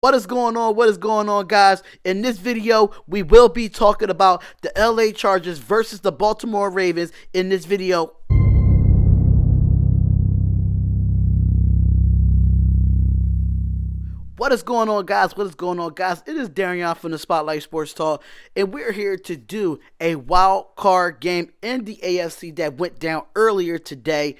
What is going on? What is going on, guys? In this video, we will be talking about the LA Chargers versus the Baltimore Ravens. In this video, what is going on, guys? What is going on, guys? It is Darrion from the Spotlight Sports Talk, and we're here to do a wild card game in the AFC that went down earlier today.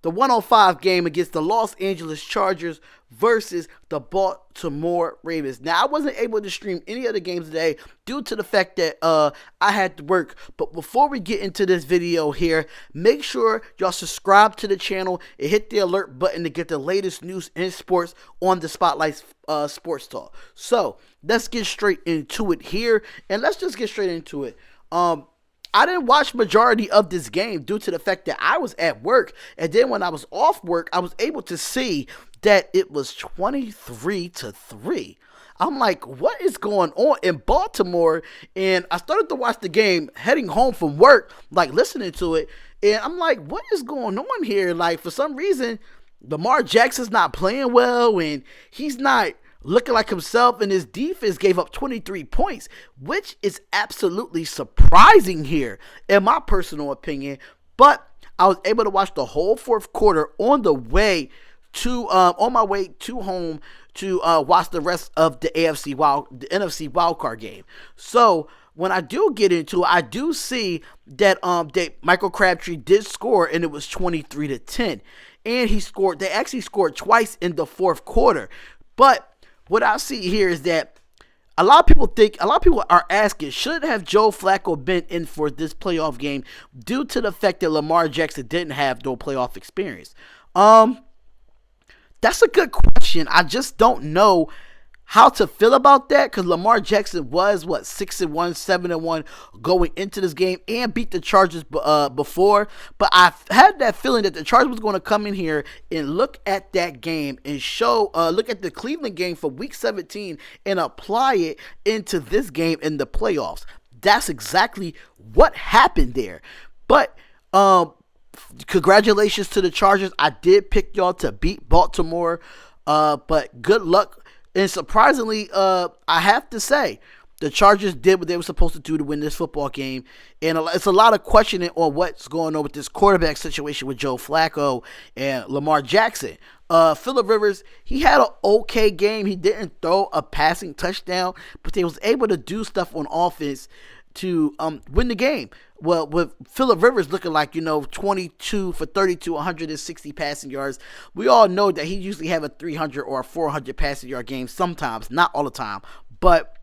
The 105 game against the Los Angeles Chargers versus the Baltimore Ravens. Now, I wasn't able to stream any of the games today due to the fact that I had to work. But before we get into this video here, make sure y'all subscribe to the channel and hit the alert button to get the latest news in sports on the Spotlight Sports Talk. So, let's get straight into it here. And let's just get straight into it. I didn't watch majority of this game due to the fact that I was at work. And then when I was off work, I was able to see that it was 23-3. I'm like, what is going on in Baltimore? And I started to watch the game heading home from work, like listening to it. And I'm like, what is going on here? Like, for some reason, Lamar Jackson's not playing well and he's not looking like himself, and his defense gave up 23 points, which is absolutely surprising here, in my personal opinion. But I was able to watch the whole fourth quarter on my way to home to watch the rest of the NFC wildcard game. So when I do get into it, I do see that Michael Crabtree did score, and it was 23-10, and they actually scored twice in the fourth quarter. But what I see here is that a lot of people are asking, should have Joe Flacco been in for this playoff game due to the fact that Lamar Jackson didn't have no playoff experience? That's a good question. I just don't know how to feel about that, because Lamar Jackson was 6-1, 7-1 going into this game and beat the Chargers before. But I had that feeling that the Chargers was going to come in here and look at that game and look at the Cleveland game for Week 17 and apply it into this game in the playoffs. That's exactly what happened there. But congratulations to the Chargers. I did pick y'all to beat Baltimore, but good luck. And surprisingly, I have to say, the Chargers did what they were supposed to do to win this football game. And it's a lot of questioning on what's going on with this quarterback situation with Joe Flacco and Lamar Jackson. Phillip Rivers, he had an okay game. He didn't throw a passing touchdown, but they was able to do stuff on offense to win the game. Well, with Phillip Rivers looking like, 22 for 32, 160 passing yards, we all know that he usually have a 300 or a 400 passing yard game sometimes, not all the time. But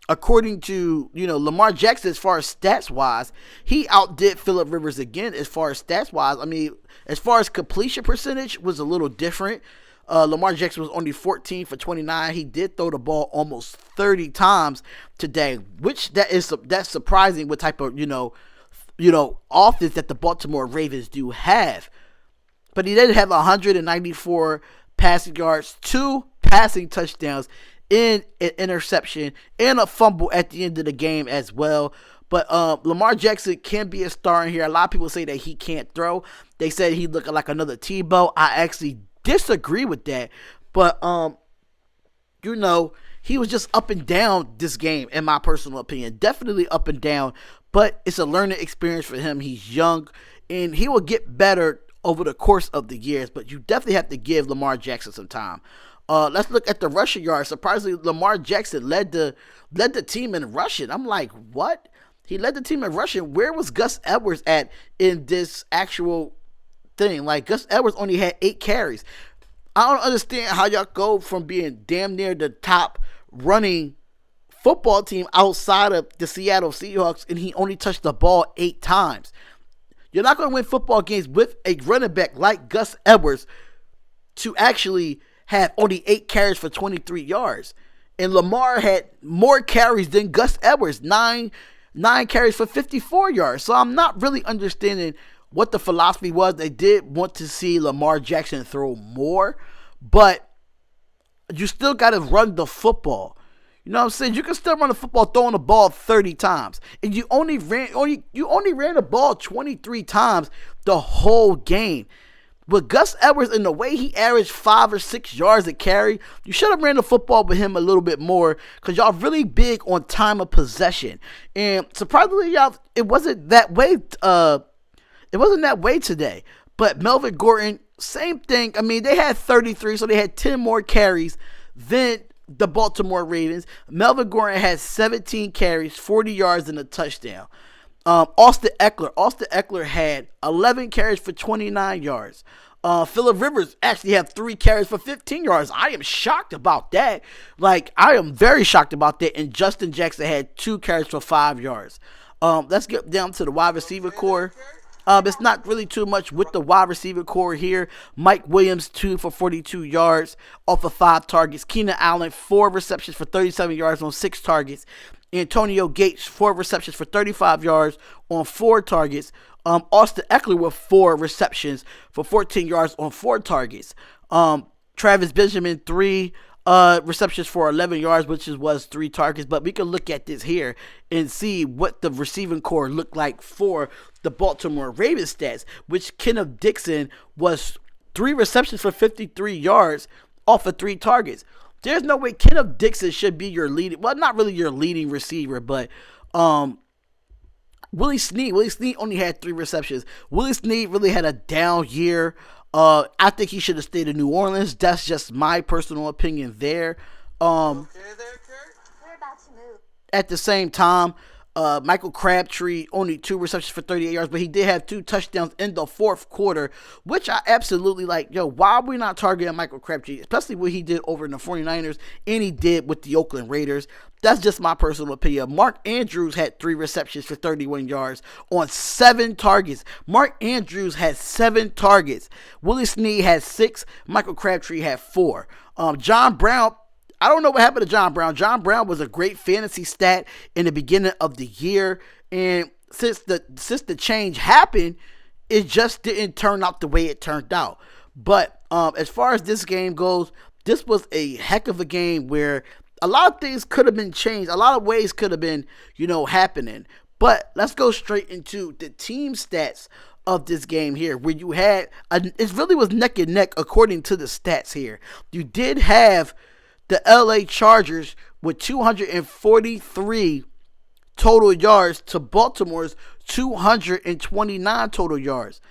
according to, Lamar Jackson, as far as stats-wise, he outdid Phillip Rivers again as far as stats-wise. I mean, as far as completion percentage was a little different. Lamar Jackson was only 14 for 29. He did throw the ball almost 30 times today, which that's surprising what type of, offense that the Baltimore Ravens do have. But he did have 194 passing yards, 2 passing touchdowns, and an interception, and a fumble at the end of the game as well. But Lamar Jackson can be a star in here. A lot of people say that he can't throw. They said he looked like another Tebow. I actually disagree with that, but he was just up and down this game, in my personal opinion. Definitely up and down, but it's a learning experience for him. He's young, and he will get better over the course of the years, but you definitely have to give Lamar Jackson some time. Let's look at the rushing yards. Surprisingly, Lamar Jackson led the team in rushing. I'm like, what? He led the team in rushing. Where was Gus Edwards at in this actual thing? Like, Gus Edwards only had 8 carries. I don't understand how y'all go from being damn near the top running football team outside of the Seattle Seahawks, and he only touched the ball 8 times. You're not going to win football games with a running back like Gus Edwards to actually have only 8 carries for 23 yards. And Lamar had more carries than Gus Edwards, 9 carries for 54 yards. So I'm not really understanding what the philosophy was. They did want to see Lamar Jackson throw more, but you still got to run the football. You know what I'm saying? You can still run the football throwing the ball 30 times. And you only ran the ball 23 times the whole game. with Gus Edwards and the way he averaged 5 or 6 yards a carry, you should have ran the football with him a little bit more because y'all really big on time of possession. And surprisingly, y'all, it wasn't that way. It wasn't that way today. But Melvin Gordon, same thing. I mean, they had 33, so they had 10 more carries than the Baltimore Ravens. Melvin Gordon had 17 carries, 40 yards, and a touchdown. Austin Eckler had 11 carries for 29 yards. Phillip Rivers actually had 3 carries for 15 yards. I am shocked about that. I am very shocked about that. And Justin Jackson had 2 carries for 5 yards. Let's get down to the wide receiver core. It's not really too much with the wide receiver core here. Mike Williams, 2 for 42 yards off of 5 targets. Keenan Allen, 4 receptions for 37 yards on 6 targets. Antonio Gates, 4 receptions for 35 yards on 4 targets. Austin Eckler with 4 receptions for 14 yards on 4 targets. Travis Benjamin, 3 receptions for 11 yards, which was 3 targets. But we can look at this here and see what the receiving core looked like for the Baltimore Ravens stats, which Kenneth Dixon was 3 receptions for 53 yards off of 3 targets. There's no way Kenneth Dixon should be your leading, well, not really your leading receiver, but Willie Snead only had 3 receptions. Willie Snead really had a down year. I think he should have stayed in New Orleans. That's just my personal opinion there. Okay there, Kurt? We're about to move. At the same time, Michael Crabtree only 2 receptions for 38 yards, but he did have 2 touchdowns in the 4th quarter, which I absolutely like. Why are we not targeting Michael Crabtree, especially what he did over in the 49ers and he did with the Oakland Raiders? That's just my personal opinion. Mark Andrews had 3 receptions for 31 yards on 7 targets. Mark Andrews had 7 targets. Willie Snead had 6. Michael Crabtree had 4. John Brown, I don't know what happened to John Brown. John Brown was a great fantasy stat in the beginning of the year. And since the change happened, it just didn't turn out the way it turned out. But as far as this game goes, this was a heck of a game where a lot of things could have been changed. A lot of ways could have been, happening. But let's go straight into the team stats of this game here, where you had, it really was neck and neck according to the stats here. You did have the LA Chargers with 243 total yards to Baltimore's 229 total yards.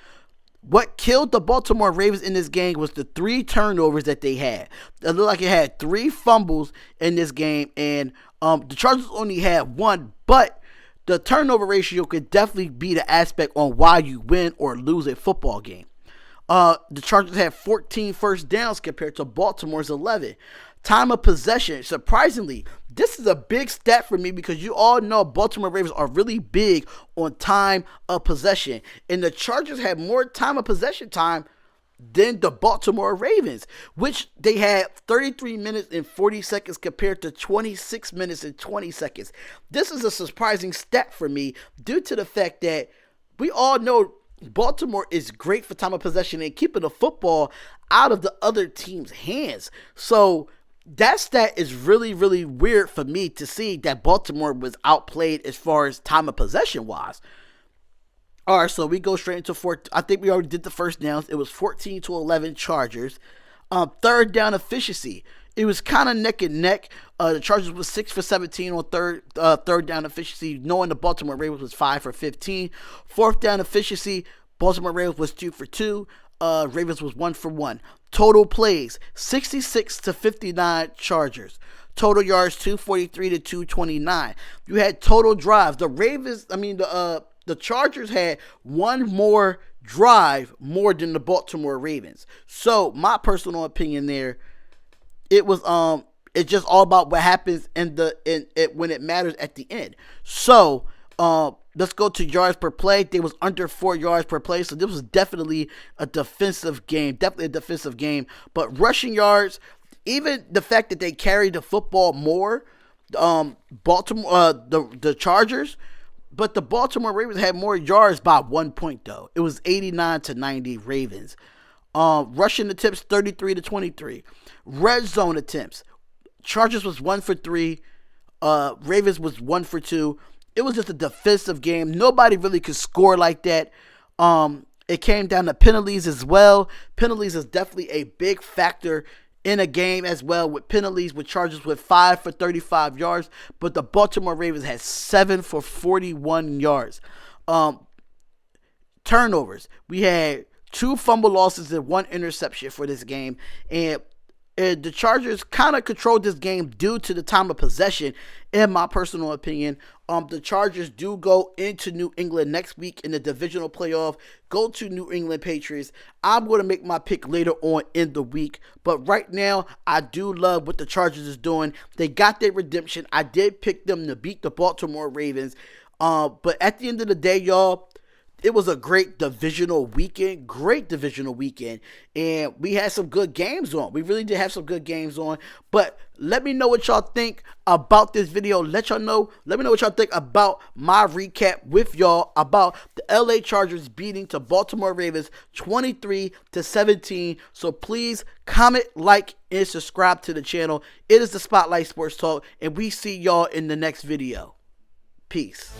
What killed the Baltimore Ravens in this game was the 3 turnovers that they had. It looked like it had 3 fumbles in this game, and the Chargers only had 1, but the turnover ratio could definitely be the aspect on why you win or lose a football game. The Chargers had 14 first downs compared to Baltimore's 11. Time of possession, surprisingly, this is a big stat for me because you all know Baltimore Ravens are really big on time of possession. And the Chargers had more time of possession time than the Baltimore Ravens, which they had 33 minutes and 40 seconds compared to 26 minutes and 20 seconds. This is a surprising stat for me due to the fact that we all know Baltimore is great for time of possession and keeping the football out of the other team's hands. So that stat is really, really weird for me to see that Baltimore was outplayed as far as time of possession wise. All right, so we go straight into 4. I think we already did the first downs. It was 14-11 Chargers. Third down efficiency. It was kind of neck and neck. The Chargers was 6 for 17 on third down efficiency, knowing the Baltimore Ravens was 5 for 15. Fourth down efficiency, Baltimore Ravens was 2 for 2. Ravens was 1 for 1. Total plays, 66 to 59 Chargers. Total yards, 243 to 229. You had total drives. The Chargers had one more drive more than the Baltimore Ravens. So my personal opinion there, it was it's just all about what happens when it matters at the end. So let's go to yards per play. They was under 4 yards per play, so this was definitely a defensive game. But rushing yards, even the fact that they carried the football more, Baltimore, the Chargers, but the Baltimore Ravens had more yards by 1 point though. It was 89 to 90 Ravens. Rushing attempts 33 to 23. Red zone attempts, Chargers was 1 for 3. Ravens was 1 for 2. It was just a defensive game. Nobody really could score like that. It came down to penalties as well. Penalties is definitely a big factor in a game as well, with penalties, with Chargers with 5 for 35 yards, but the Baltimore Ravens had 7 for 41 yards. Turnovers. We had 2 fumble losses and 1 interception for this game, and the Chargers kind of controlled this game due to the time of possession, in my personal opinion. The Chargers do go into New England next week in the divisional playoff, go to New England Patriots. I'm going to make my pick later on in the week, but right now, I do love what the Chargers is doing. They got their redemption. I did pick them to beat the Baltimore Ravens, but at the end of the day, y'all, it was a great divisional weekend, and we had some good games on. We really did have some good games on, but let me know what y'all think about this video. Let me know what y'all think about my recap with y'all about the LA Chargers beating the Baltimore Ravens 23-17. So please comment, like, and subscribe to the channel. It is the Spotlight Sports Talk, and we see y'all in the next video. Peace.